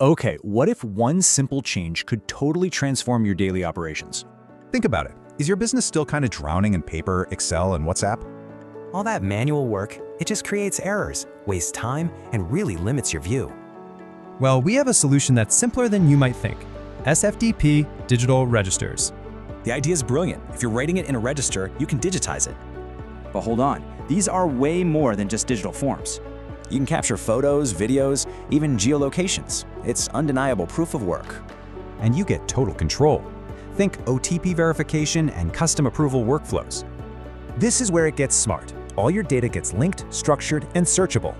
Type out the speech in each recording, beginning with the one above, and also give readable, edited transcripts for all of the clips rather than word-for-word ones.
Okay, what if one simple change could totally transform your daily operations? Think about it. Is your business still kind of drowning in paper, Excel, and WhatsApp? All that manual work, it just creates errors, wastes time, and really limits your view. Well, we have a solution that's simpler than you might think. SFDP Digital Registers. The idea is brilliant. If you're writing it in a register, you can digitize it. But hold on, these are way more than just digital forms. You can capture photos, videos, even geolocations. It's undeniable proof of work. And you get total control. Think OTP verification and custom approval workflows. This is where it gets smart. All your data gets linked, structured, and searchable.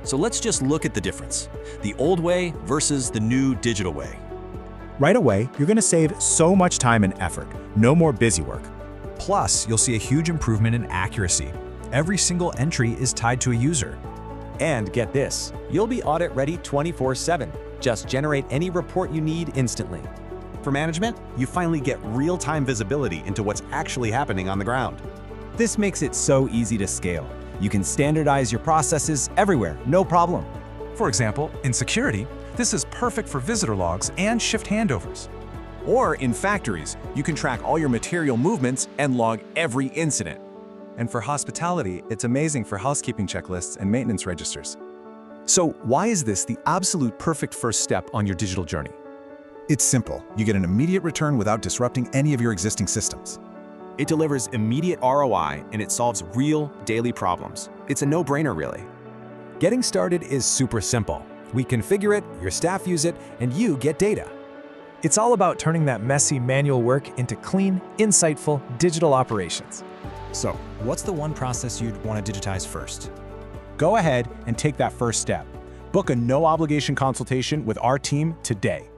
So let's just look at the difference. The old way versus the new digital way. Right away, you're going to save so much time and effort. No more busy work. Plus, you'll see a huge improvement in accuracy. Every single entry is tied to a user. And get this, you'll be audit ready 24/7. Just generate any report you need instantly. For management, you finally get real-time visibility into what's actually happening on the ground. This makes it so easy to scale. You can standardize your processes everywhere, no problem. For example, in security, this is perfect for visitor logs and shift handovers. Or in factories, you can track all your material movements and log every incident. And for hospitality, it's amazing for housekeeping checklists and maintenance registers. So why is this the absolute perfect first step on your digital journey? It's simple. You get an immediate return without disrupting any of your existing systems. It delivers immediate ROI and it solves real daily problems. It's a no-brainer, really. Getting started is super simple. We configure it, your staff use it, and you get data. It's all about turning that messy manual work into clean, insightful digital operations. So, what's the one process you'd want to digitize first? Go ahead and take that first step. Book a no-obligation consultation with our team today.